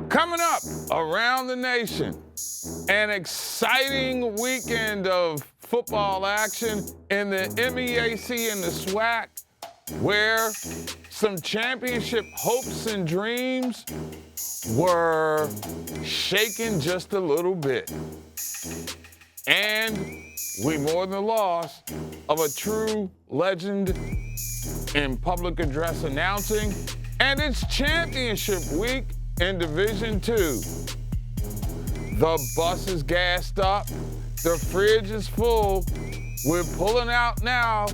Coming up around the nation, an exciting weekend of football action in the MEAC and the SWAC, where some championship hopes and dreams were shaken just a little bit. And we more than lost of a true legend in public address announcing, and it's championship week in Division II. The bus is gassed up, the fridge is full, we're pulling out now,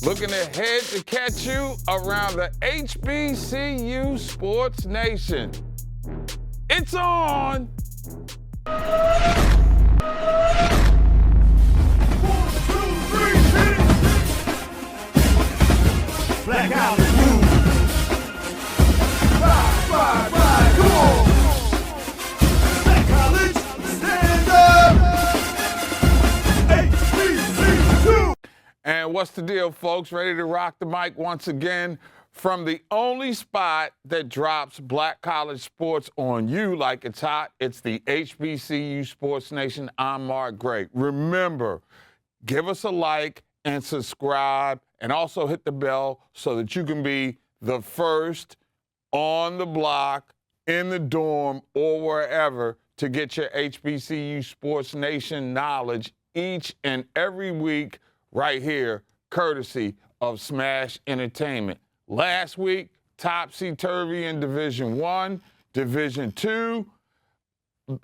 looking ahead to catch you around the HBCU Sports Nation. It's on! Black College move. Ride, come on. Black College, stand up. HBCU. And what's the deal, folks? Ready to rock the mic once again from the only spot that drops Black College sports on you like it's hot. It's the HBCU Sports Nation. I'm Mark Gray. Remember, give us a like and subscribe, and also hit the bell so that you can be the first on the block, in the dorm, or wherever to get your HBCU Sports Nation knowledge each and every week right here, courtesy of Smash Entertainment. Last week, topsy-turvy in Division I, Division II,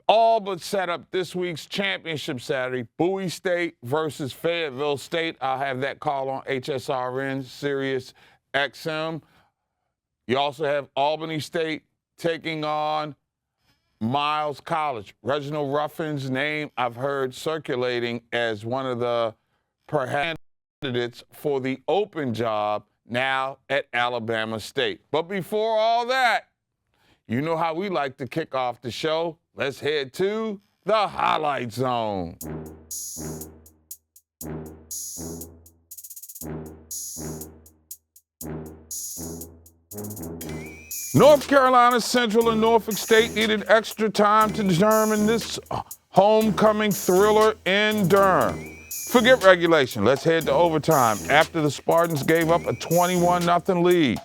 all but set up this week's championship Saturday, Bowie State versus Fayetteville State. I'll have that call on HSRN, Sirius XM. You also have Albany State taking on Miles College. Reginald Ruffin's name I've heard circulating as one of the perhaps candidates for the open job now at Alabama State. But before all that, you know how we like to kick off the show. Let's head to the Highlight Zone. North Carolina Central and Norfolk State needed extra time to determine this homecoming thriller in Durham. Forget regulation. Let's head to overtime after the Spartans gave up a 21-0 lead.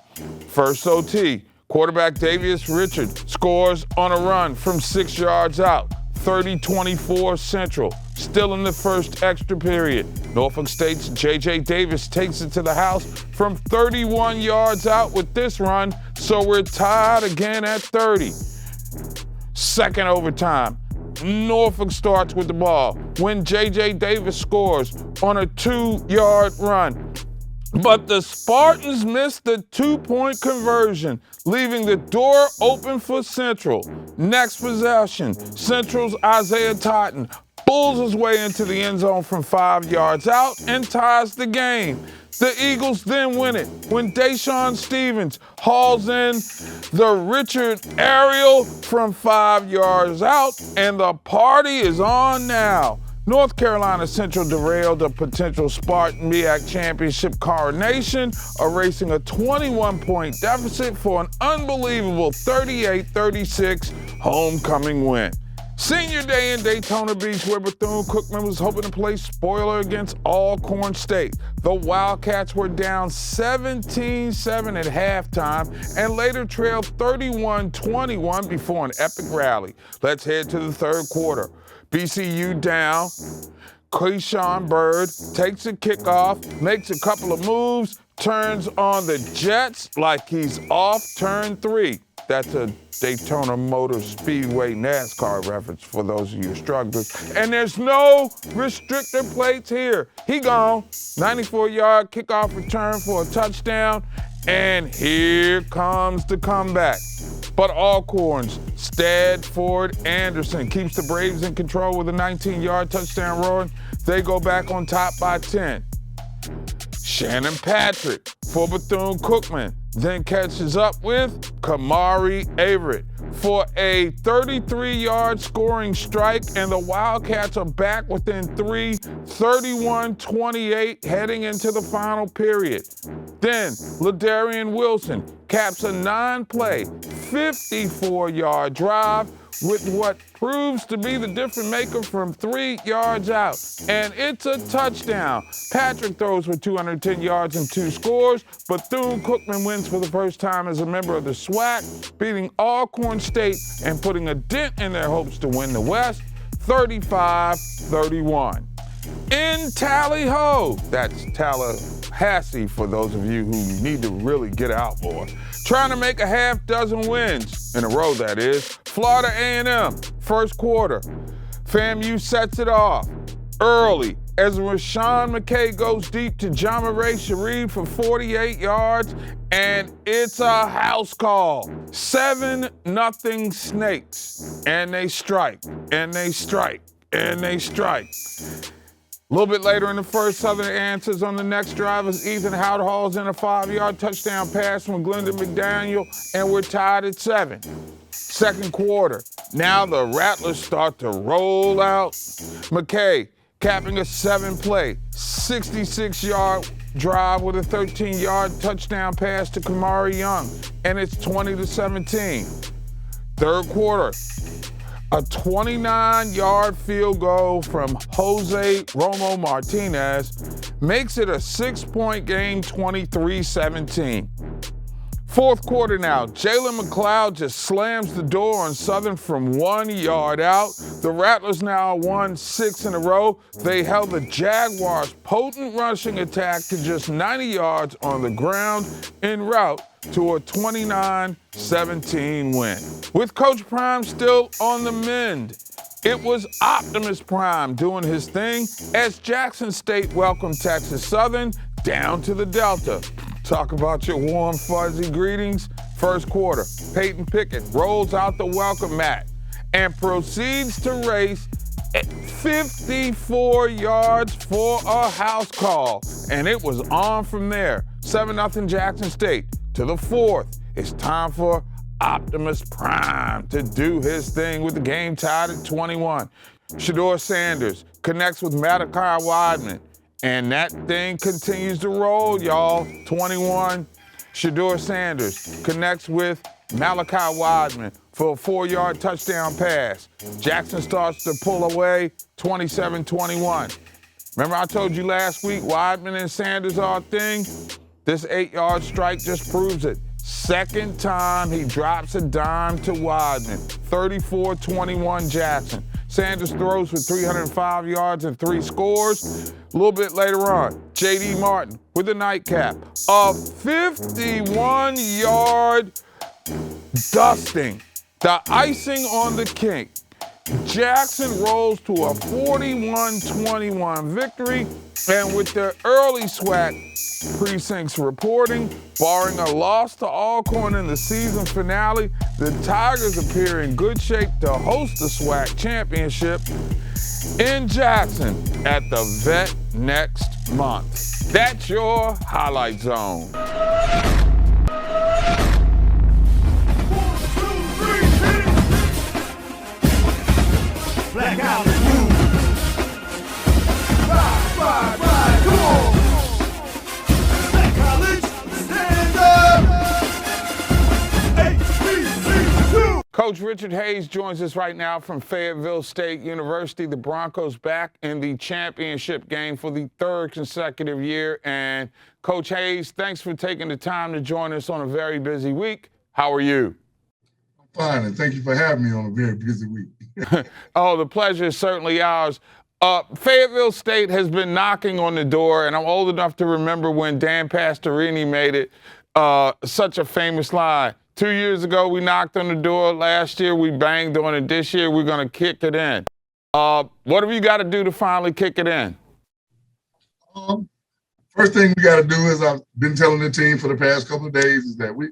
First OT. Quarterback Davius Richard scores on a run from 6 yards out, 30-24 Central. Still in the first extra period. Norfolk State's J.J. Davis takes it to the house from 31 yards out with this run, so we're tied again at 30. Second overtime. Norfolk starts with the ball when J.J. Davis scores on a 2-yard run. But the Spartans missed the 2-point conversion, leaving the door open for Central. Next possession, Central's Isaiah Totten pulls his way into the end zone from 5 yards out and ties the game. The Eagles then win it when Deshaun Stevens hauls in the Richard aerial from 5 yards out, and the party is on now. North Carolina Central derailed a potential Spartan MEAC championship coronation, erasing a 21-point deficit for an unbelievable 38-36 homecoming win. Senior day in Daytona Beach, where Bethune-Cookman was hoping to play spoiler against Alcorn State. The Wildcats were down 17-7 at halftime and later trailed 31-21 before an epic rally. Let's head to the third quarter. BCU down. Keyshawn Bird takes a kickoff, makes a couple of moves, turns on the Jets like he's off turn 3. That's a Daytona Motor Speedway NASCAR reference for those of you strugglers. And there's no restrictor plates here. He gone. 94-yard kickoff return for a touchdown. And here comes the comeback. But Alcorn's Stadford Anderson keeps the Braves in control with a 19-yard touchdown run. They go back on top by 10. Shannon Patrick for Bethune-Cookman then catches up with Kamari Averett for a 33-yard scoring strike, and the Wildcats are back within 3, 31-28 heading into the final period. Then LaDarian Wilson caps a 9-play, 54-yard drive with what proves to be the difference maker from 3 yards out. And it's a touchdown. Patrick throws for 210 yards and 2 scores. Bethune-Cookman wins for the first time as a member of the SWAC, beating Alcorn State and putting a dent in their hopes to win the West, 35-31. In Tally-Ho, that's Tallahassee for those of you who need to really get out more. Trying to make a half dozen wins, in a row that is, Florida A&M, first quarter. FAMU sets it off early as Rashawn McKay goes deep to John Murray Sharif for 48 yards, and it's a house call. 7-0 Snakes, and they strike, and they strike, and they strike. A little bit later in the first, Southern answers on the next drive as Ethan Howard hauls in a 5-yard touchdown pass from Glendon McDaniel, and we're tied at 7. Second quarter, now the Rattlers start to roll out. McKay capping a 7-play, 66-yard drive with a 13-yard touchdown pass to Kamari Young, and it's 20-17. Third quarter, a 29-yard field goal from Jose Romo Martinez makes it a 6-point game, 23-17. Fourth quarter now, Jalen McLeod just slams the door on Southern from 1 yard out. The Rattlers now won 6 in a row. They held the Jaguars' potent rushing attack to just 90 yards on the ground en route to a 29-17 win. With Coach Prime still on the mend, it was Optimus Prime doing his thing as Jackson State welcomed Texas Southern down to the Delta. Talk about your warm, fuzzy greetings. First quarter, Peyton Pickett rolls out the welcome mat and proceeds to race at 54 yards for a house call. And it was on from there. 7-0 Jackson State. To the fourth, it's time for Optimus Prime to do his thing with the game tied at 21. Shedeur Sanders connects with Malachi Wideman. And that thing continues to roll, y'all. 21, Shedeur Sanders connects with Malachi Wideman for a 4-yard touchdown pass. Jackson starts to pull away, 27-21. Remember I told you last week, Wideman and Sanders are a thing? This 8-yard strike just proves it. Second time he drops a dime to Wideman, 34-21 Jackson. Sanders throws for 305 yards and 3 scores. A little bit later on, J.D. Martin with a nightcap. A 51-yard dusting. The icing on the cake. Jackson rolls to a 41-21 victory, and with the early SWAC precincts reporting, barring a loss to Alcorn in the season finale, the Tigers appear in good shape to host the SWAC championship in Jackson at the Vet next month. That's your Highlight Zone. 1, 2, 3, hit it. Blackout is moving. Ride, come on. Black College, stand up. HBCU. Coach Richard Hayes joins us right now from Fayetteville State University. The Broncos back in the championship game for the 3rd consecutive year. And Coach Hayes, thanks for taking the time to join us on a very busy week. How are you? I'm fine, and thank you for having me on a very busy week. Oh, the pleasure is certainly ours. Fayetteville State has been knocking on the door, and I'm old enough to remember when Dan Pastorini made it such a famous line. 2 years ago, we knocked on the door. Last year, we banged on it. This year, we're going to kick it in. What have you got to do to finally kick it in? First thing we got to do, as I've been telling the team for the past couple of days, is that we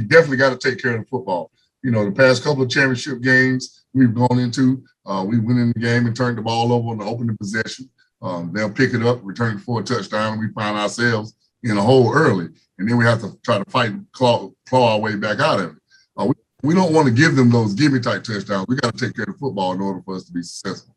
definitely got to take care of the football. You know, the past couple of championship games we've gone into, we went in the game and turned the ball over on the opening possession. They'll pick it up, return it for a touchdown, and we find ourselves in a hole early. And then we have to try to fight and claw our way back out of it. We don't want to give them those gimme-type touchdowns. We got to take care of the football in order for us to be successful.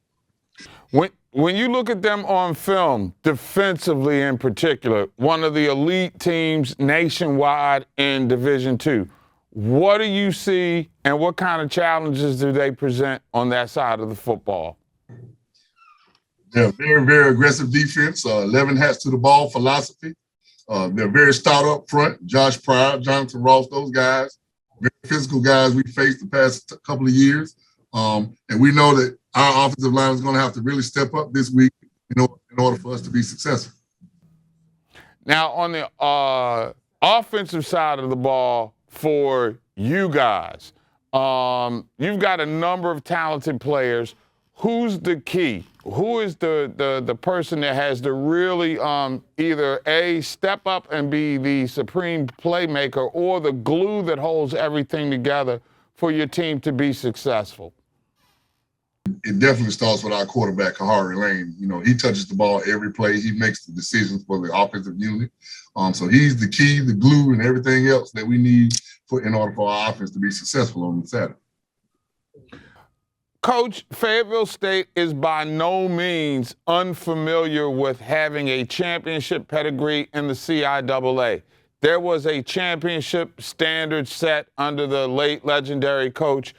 When you look at them on film, defensively in particular, one of the elite teams nationwide in Division II, What do you see and what kind of challenges do they present on that side of the football? They're very, very aggressive defense, 11 hats to the ball philosophy. They're very stout up front. Josh Pryor, Jonathan Ross, those guys, very physical guys we faced the past couple of years. And we know that our offensive line is going to have to really step up this week in order for us to be successful. Now, on the offensive side of the ball for you guys, you've got a number of talented players. Who's the key? Who is the person that has to really either A, step up and be the supreme playmaker, or the glue that holds everything together for your team to be successful? It definitely starts with our quarterback, Kahari Lane. You know, he touches the ball every play. He makes the decisions for the offensive unit. So he's the key, the glue, and everything else that we need in order for our offense to be successful on Saturday. Coach, Fayetteville State is by no means unfamiliar with having a championship pedigree in the CIAA. There was a championship standard set under the late legendary coach,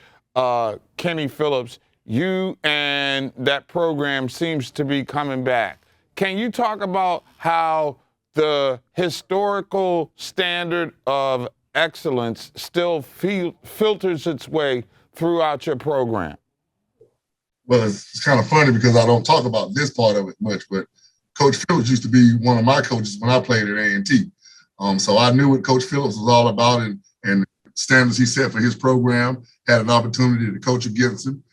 Kenny Phillips. You and that program seems to be coming back. Can you talk about how the historical standard of excellence still filters its way throughout your program? Well, it's kind of funny because I don't talk about this part of it much, but Coach Phillips used to be one of my coaches when I played at A&T. So I knew what Coach Phillips was all about and standards he set for his program. Had an opportunity to coach against him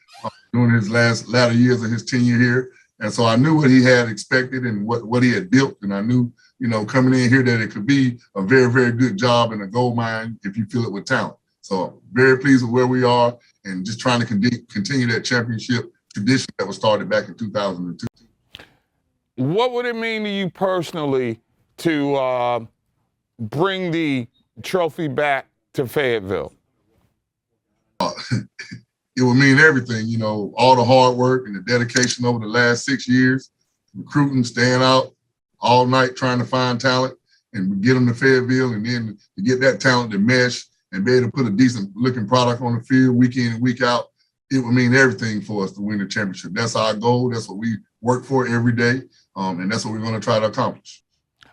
during his latter years of his tenure here. And so I knew what he had expected and what he had built. And I knew, you know, coming in here that it could be a very, very good job and a gold mine if you fill it with talent. So very pleased with where we are and just trying to continue that championship tradition that was started back in 2002. What would it mean to you personally to bring the trophy back to Fayetteville? It would mean everything, you know, all the hard work and the dedication over the last 6 years, recruiting, staying out all night trying to find talent and get them to Fayetteville, and then to get that talent to mesh and be able to put a decent looking product on the field week in and week out. It would mean everything for us to win the championship. That's our goal. That's what we work for every day, and that's what we're going to try to accomplish.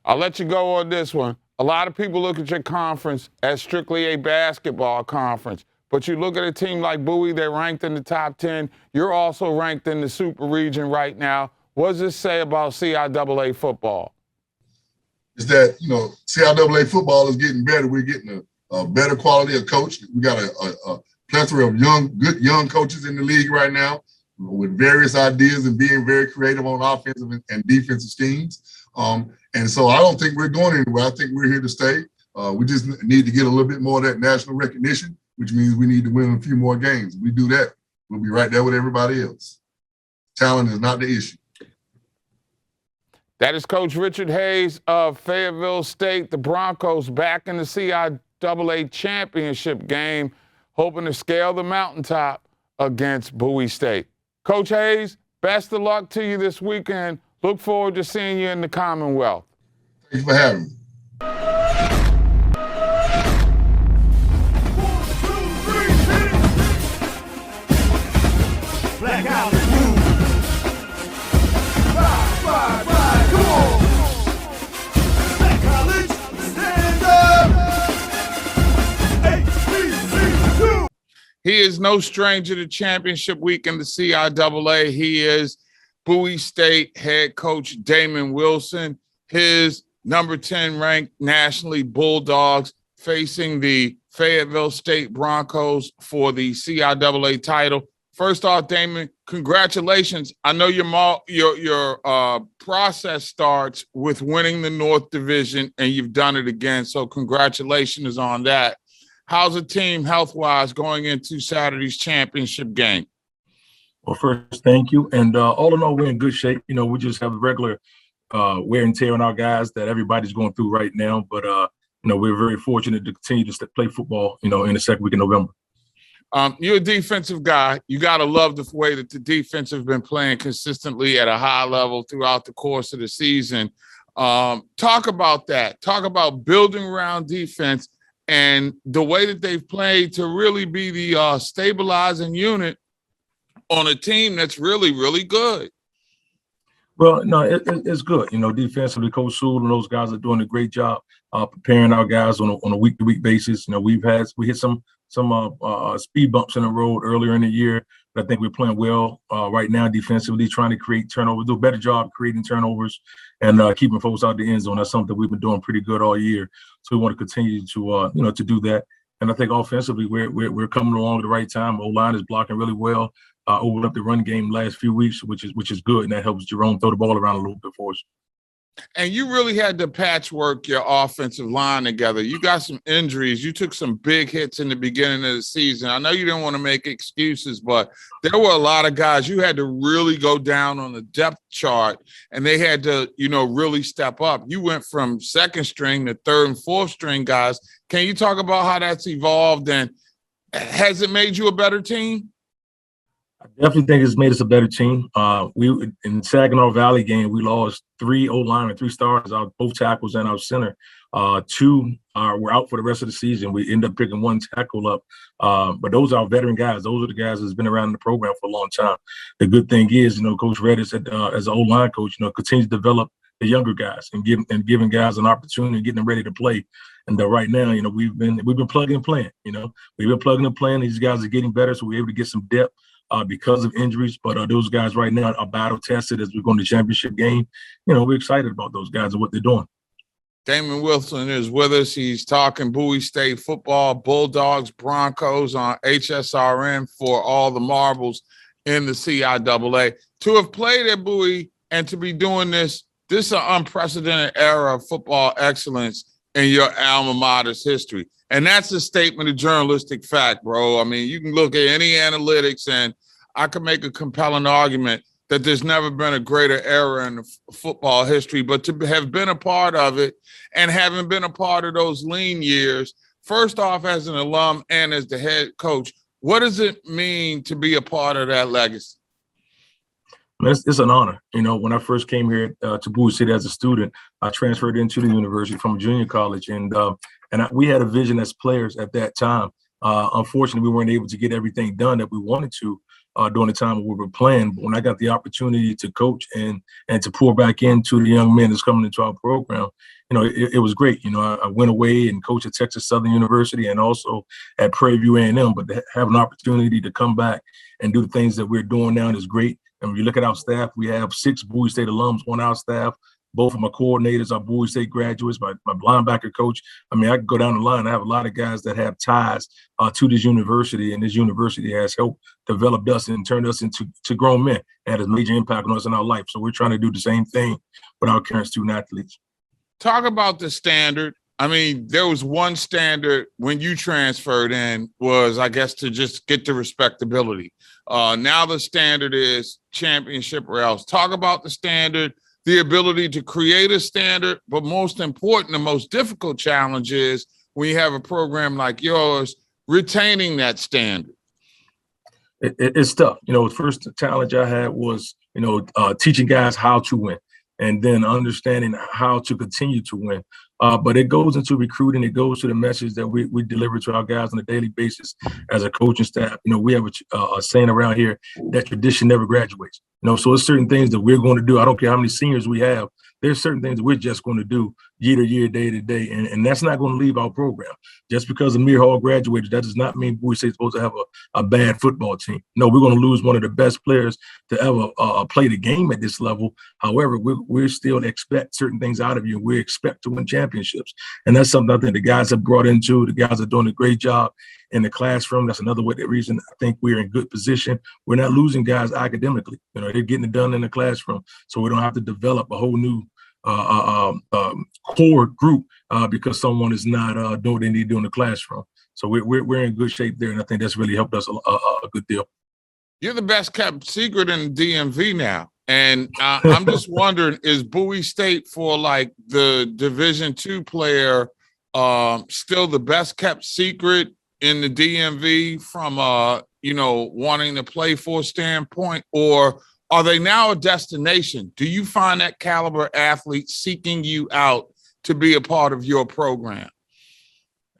I'll let you go on this one. A lot of people look at your conference as strictly a basketball conference, but you look at a team like Bowie, they're ranked in the top 10. You're also ranked in the super region right now. What does this say about CIAA football? Is that, you know, CIAA football is getting better. We're getting a better quality of coach. We got a plethora of good young coaches in the league right now with various ideas and being very creative on offensive and defensive schemes. And so I don't think we're going anywhere. I think we're here to stay. We just need to get a little bit more of that national recognition, which means we need to win a few more games. If we do that, we'll be right there with everybody else. Talent is not the issue. That is Coach Richard Hayes of Fayetteville State. The Broncos back in the CIAA championship game, hoping to scale the mountaintop against Bowie State. Coach Hayes, best of luck to you this weekend. Look forward to seeing you in the Commonwealth. Thank you for having me. 1, 2, 3, hit it. Black out the room. Ride, come on. Black college, stand up. HBCU. He is no stranger to championship week in the CIAA. He is Bowie State head coach Damon Wilson. His number 10 ranked nationally Bulldogs facing the Fayetteville State Broncos for the CIAA title. First off, Damon, congratulations. I know your process starts with winning the North Division, and you've done it again, so congratulations on that. How's the team health-wise going into Saturday's championship game? Well, first, thank you. And all in all, we're in good shape. You know, we just have regular wear and tear on our guys that everybody's going through right now. But, you know, we're very fortunate to continue to play football, you know, in the second week of November. You're a defensive guy. You got to love the way that the defense have been playing consistently at a high level throughout the course of the season. Talk about that. Talk about building around defense and the way that they've played to really be the stabilizing unit on a team that's really, really good. Well, no, it's good. Defensively, Coach Sewell and those guys are doing a great job preparing our guys on a week-to-week basis. We hit some speed bumps in the road earlier in the year, but I think we're playing well right now defensively, trying to create turnovers, do a better job creating turnovers and keeping folks out the end zone. That's something we've been doing pretty good all year. So we want to continue to do that. And I think offensively, we're coming along at the right time. O-line is blocking really well. Opened up the run game last few weeks, which is good, and that helps Jerome throw the ball around a little bit for us. And you really had to patchwork your offensive line together. You got some injuries. You took some big hits in the beginning of the season. I know you didn't want to make excuses, but there were a lot of guys you had to really go down on the depth chart, and they had to, really step up. You went from second string to third and fourth string guys. Can you talk about how that's evolved, and has it made you a better team? I definitely think it's made us a better team. We in Saginaw Valley game, we lost 3 O-linemen, 3 stars, both tackles and our center. 2 were out for the rest of the season. We ended up picking 1 tackle up. But those are our veteran guys. Those are the guys that's been around in the program for a long time. The good thing is, Coach Redis, as an O-line coach, continues to develop the younger guys and giving guys an opportunity and getting them ready to play. And right now, we've been plugging and playing. We've been plugging and playing. These guys are getting better, so we're able to get some depth. Because of injuries, but those guys right now are battle tested as we go into the championship game. We're excited about those guys and what they're doing. Damon Wilson is with us. He's talking Bowie State football, Bulldogs, Broncos on HSRN for all the marbles in the CIAA. To have played at Bowie and to be doing this is an unprecedented era of football excellence in your alma mater's history. And that's a statement of journalistic fact, bro. I mean, you can look at any analytics, and I can make a compelling argument that there's never been a greater era in football history. But to have been a part of it and having been a part of those lean years, first off, as an alum and as the head coach, what does it mean to be a part of that legacy? It's an honor. When I first came here to Bowie City as a student, I transferred into the university from junior college, and we had a vision as players at that time. Unfortunately, we weren't able to get everything done that we wanted to during the time we were playing. But when I got the opportunity to coach and to pour back into the young men that's coming into our program, it was great. I went away and coached at Texas Southern University and also at Prairie View A&M. But to have an opportunity to come back and do the things that we're doing now is great. And when you look at our staff, we have 6 Bowie State alums on our staff. Both of my coordinators are Bowie State graduates, my linebacker coach. I mean, I can go down the line. I have a lot of guys that have ties to this university, and this university has helped develop us and turned us into grown men and has a major impact on us in our life. So we're trying to do the same thing with our current student athletes. Talk about the standard. I mean, there was one standard when you transferred in was, I guess, to just get the respectability. Now the standard is championship or else. Talk about the standard, the ability to create a standard, but most important, the most difficult challenge is when you have a program like yours, retaining that standard. It's tough. The first challenge I had was, teaching guys how to win and then understanding how to continue to win. But it goes into recruiting. It goes to the message that we deliver to our guys on a daily basis as a coaching staff. We have a saying around here that tradition never graduates. So there's certain things that we're going to do. I don't care how many seniors we have. There's certain things that we're just going to do year to year, day to day, and that's not going to leave our program. Just because Amir Hall graduated, that does not mean Bowie State's supposed to have a bad football team. No, we're going to lose one of the best players to ever play the game at this level. However, we still expect certain things out of you. We expect to win championships, and that's something I think the guys have brought into. The guys are doing a great job in the classroom. That's another reason I think we're in good position. We're not losing guys academically. They're getting it done in the classroom, so we don't have to develop a whole new core group because someone is not doing what they need to do in the classroom. So we're in good shape there, and I think that's really helped us a good deal. You're the best kept secret in the DMV now, and I'm just wondering, is Bowie State for like the Division II player still the best kept secret in the DMV from wanting to play for a standpoint, or are they now a destination? Do you find that caliber athlete seeking you out to be a part of your program?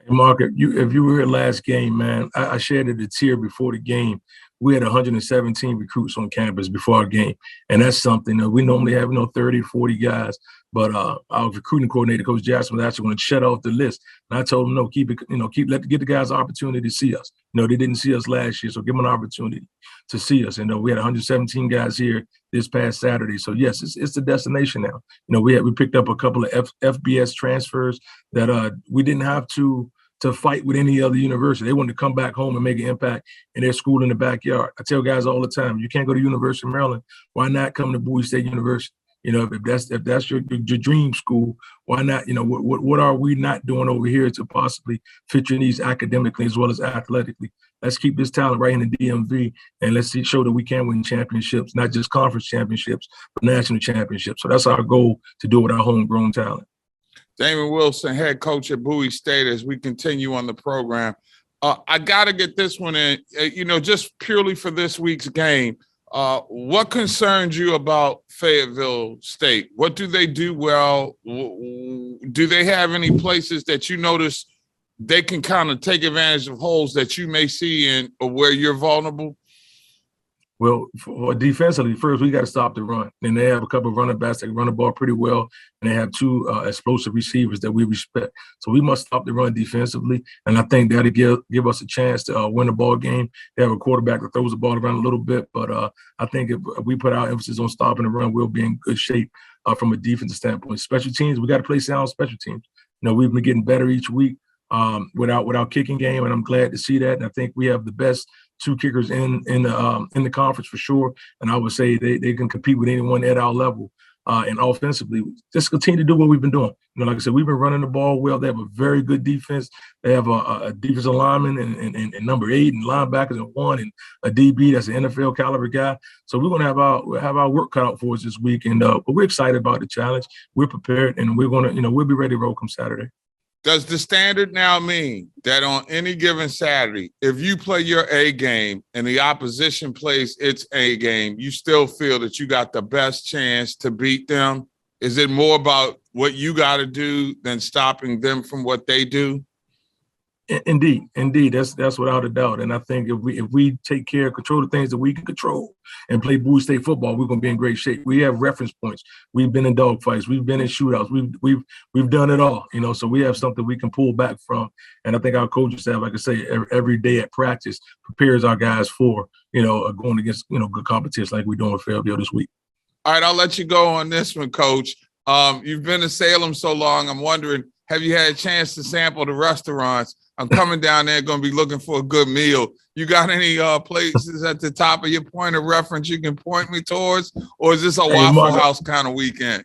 Mark, if you were here last game, man, I shared it a tier before the game. We had 117 recruits on campus before our game, and that's something that we normally have, 30, 40 guys. But our recruiting coordinator, Coach Jackson, was actually going to shut off the list. And I told him, no, get the guys an opportunity to see us. They didn't see us last year, so give them an opportunity to see us. And we had 117 guys here this past Saturday. So yes, it's the destination now. We picked up a couple of FBS transfers that we didn't have to fight with any other university. They wanted to come back home and make an impact in their school in the backyard. I tell guys all the time, you can't go to University of Maryland. Why not come to Bowie State University? If that's your dream school, why not? What are we not doing over here to possibly fit your needs academically as well as athletically? Let's keep this talent right in the DMV, and let's show that we can win championships, not just conference championships, but national championships. So that's our goal, to do it with our homegrown talent. Damon Wilson, head coach at Bowie State, as we continue on the program. I got to get this one in, just purely for this week's game. What concerns you about Fayetteville State? What do they do well? Do they have any places that you notice they can kind of take advantage of holes that you may see in, or where you're vulnerable? Well, defensively, first, we got to stop the run. And they have a couple of running backs that can run the ball pretty well, and they have two explosive receivers that we respect. So we must stop the run defensively, and I think that'll give us a chance to win the ball game. They have a quarterback that throws the ball around a little bit, but I think if we put our emphasis on stopping the run, we'll be in good shape from a defensive standpoint. Special teams, we got to play sound special teams. We've been getting better each week with our kicking game, and I'm glad to see that. And I think we have the best two kickers in the conference for sure, and I would say they can compete with anyone at our level. And offensively, just continue to do what we've been doing. Like I said, we've been running the ball well. They have a very good defense. They have a defensive lineman and number 8 and linebackers and 1 and a DB that's an NFL caliber guy. So we're gonna have our work cut out for us this week, and but we're excited about the challenge. We're prepared, and we're gonna we'll be ready to roll come Saturday. Does the standard now mean that on any given Saturday, if you play your A game and the opposition plays its A game, you still feel that you got the best chance to beat them? Is it more about what you got to do than stopping them from what they do? Indeed. That's without a doubt. And I think if we take care of control the things that we can control and play Bowie State football, we're gonna be in great shape. We have reference points. We've been in dogfights. We've been in shootouts. We've done it all. So we have something we can pull back from. And I think our coaching staff, like I say, every day at practice prepares our guys for going against good competition like we're doing with Fayetteville this week. All right, I'll let you go on this one, Coach. You've been to Salem so long. I'm wondering, have you had a chance to sample the restaurants? I'm coming down there, going to be looking for a good meal. You got any places at the top of your point of reference you can point me towards? Or is this a Waffle House kind of weekend?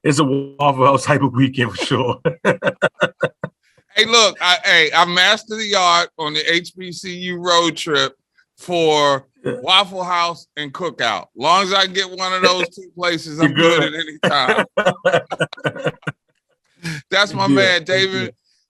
It's a Waffle House type of weekend for sure. Hey, look, I mastered the art on the HBCU road trip for Waffle House and Cookout. As long as I get one of those two places, I'm good at any time. That's my man,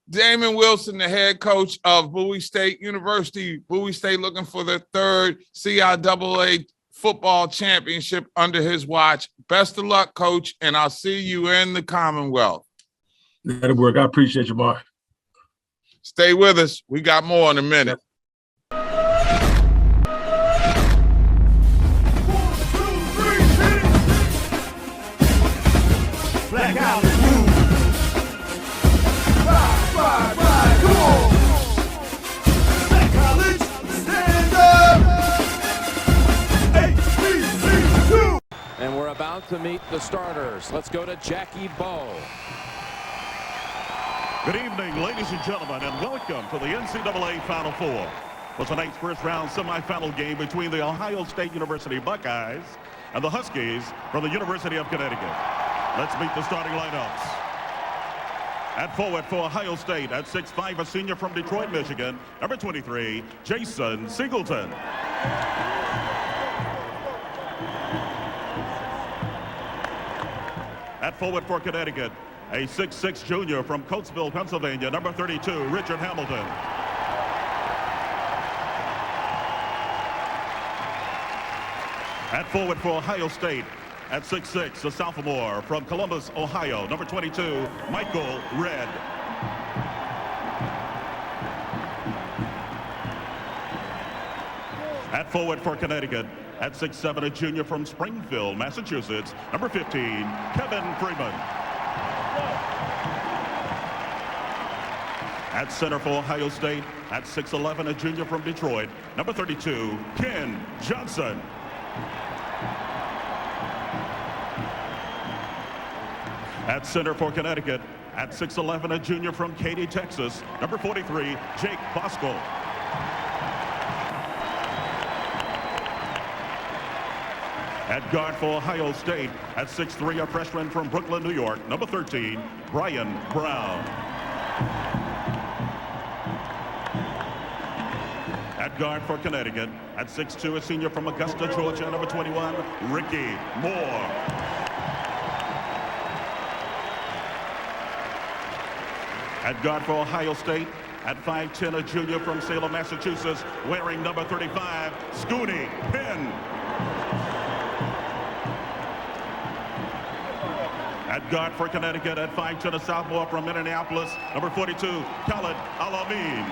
Damon Wilson, the head coach of Bowie State University. Bowie State looking for their third CIAA football championship under his watch. Best of luck, Coach, and I'll see you in the Commonwealth. That'll work. I appreciate you, Mark. Stay with us. We got more in a minute. Blackout is moving. Ride, come on. Black College, stand up. HBCU. And we're about to meet the starters. Let's go to Jackie Bowe. Good evening, ladies and gentlemen, and welcome to the NCAA Final Four. Was tonight's first-round semifinal game between the Ohio State University Buckeyes and the Huskies from the University of Connecticut. Let's meet the starting lineups. At forward for Ohio State, at 6'5", a senior from Detroit, Michigan, number 23, Jason Singleton. At forward for Connecticut, a 6'6" junior from Coatesville, Pennsylvania, number 32, Richard Hamilton. At forward for Ohio State, at 6'6", a sophomore from Columbus, Ohio, number 22, Michael Redd. At forward for Connecticut, at 6'7", a junior from Springfield, Massachusetts, number 15, Kevin Freeman. At center for Ohio State, at 6'11", a junior from Detroit, number 32, Ken Johnson. At center for Connecticut, at 6'11", a junior from Katy, Texas, number 43, Jake Bosco. At guard for Ohio State, at 6'3", a freshman from Brooklyn, New York, number 13, Brian Brown. At guard for Connecticut, at 6'2", a senior from Augusta, Georgia, number 21, Ricky Moore. At guard for Ohio State, at 5'10", a junior from Salem, Massachusetts, wearing number 35, Scooty Penn. At guard for Connecticut, at 5'10", a sophomore from Minneapolis, number 42, Khaled Alamin.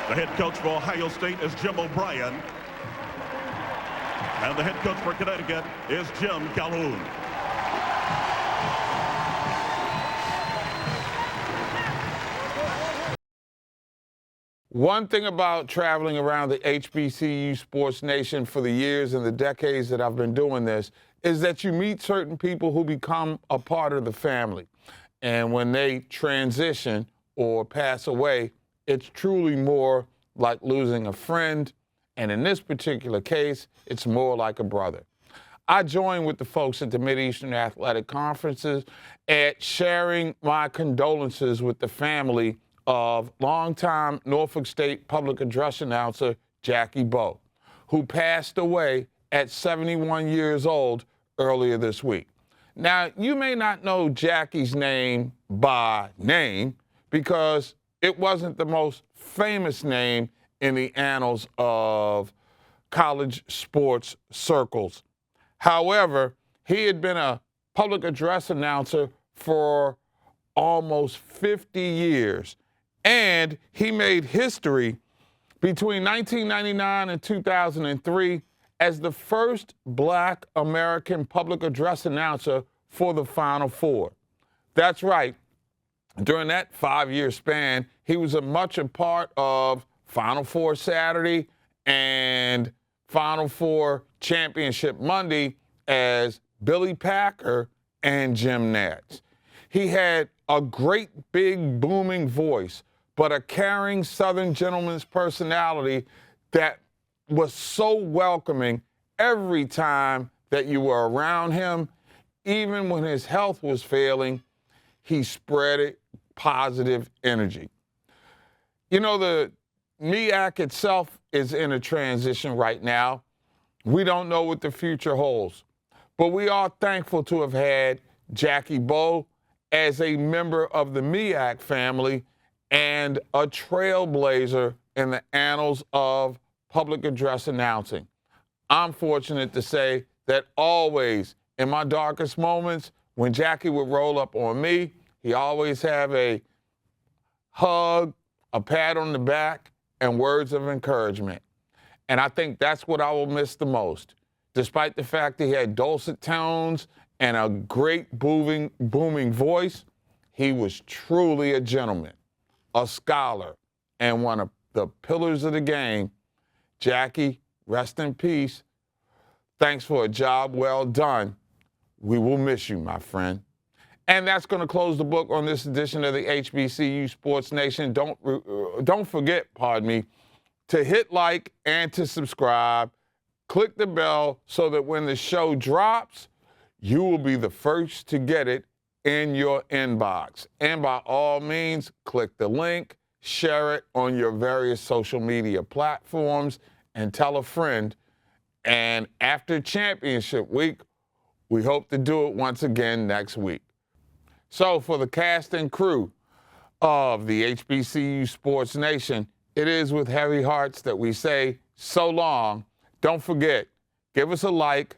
The head coach for Ohio State is Jim O'Brien. And the head coach for Connecticut is Jim Calhoun. One thing about traveling around the HBCU Sports Nation for the years and the decades that I've been doing this is that you meet certain people who become a part of the family. And when they transition or pass away, it's truly more like losing a friend. And in this particular case, it's more like a brother. I join with the folks at the Mideastern Athletic Conferences at sharing my condolences with the family of longtime Norfolk State public address announcer Jackie Bowe, who passed away at 71 years old earlier this week. Now, you may not know Jackie's name by name because it wasn't the most famous name in the annals of college sports circles. However, he had been a public address announcer for almost 50 years. And he made history between 1999 and 2003 as the first Black American public address announcer for the Final Four. That's right. During that 5-year span, he was much a part of Final Four Saturday and Final Four Championship Monday as Billy Packer and Jim Nantz. He had a great, big, booming voice, but a caring Southern gentleman's personality that was so welcoming every time that you were around him. Even when his health was failing, he spread positive energy. You know, the MEAC itself is in a transition right now. We don't know what the future holds, but we are thankful to have had Jackie Bowe as a member of the MEAC family and a trailblazer in the annals of public address announcing. I'm fortunate to say that always, in my darkest moments, when Jackie would roll up on me, he always have a hug, a pat on the back, and words of encouragement. And I think that's what I will miss the most. Despite the fact that he had dulcet tones and a great booming voice, he was truly a gentleman, a scholar, and one of the pillars of the game. Jackie, rest in peace. Thanks for a job well done. We will miss you, my friend. And that's going to close the book on this edition of the HBCU Sports Nation. Don't forget, to hit like and to subscribe. Click the bell so that when the show drops, you will be the first to get it in your inbox. And by all means, click the link, share it on your various social media platforms, and tell a friend. And after championship week, we hope to do it once again next week. So for the cast and crew of the HBCU Sports Nation, it is with heavy hearts that we say so long. Don't forget, give us a like,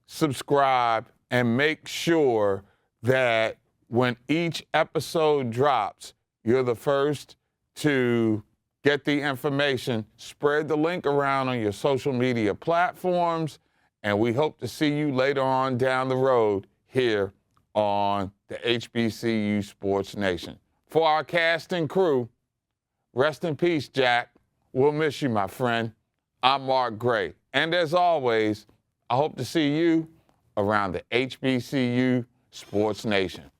subscribe, and make sure that when each episode drops, you're the first to get the information, spread the link around on your social media platforms, and we hope to see you later on down the road here on the HBCU Sports Nation. For our cast and crew, rest in peace, Jack. We'll miss you, my friend. I'm Mark Gray. And as always, I hope to see you around the HBCU Sports Nation.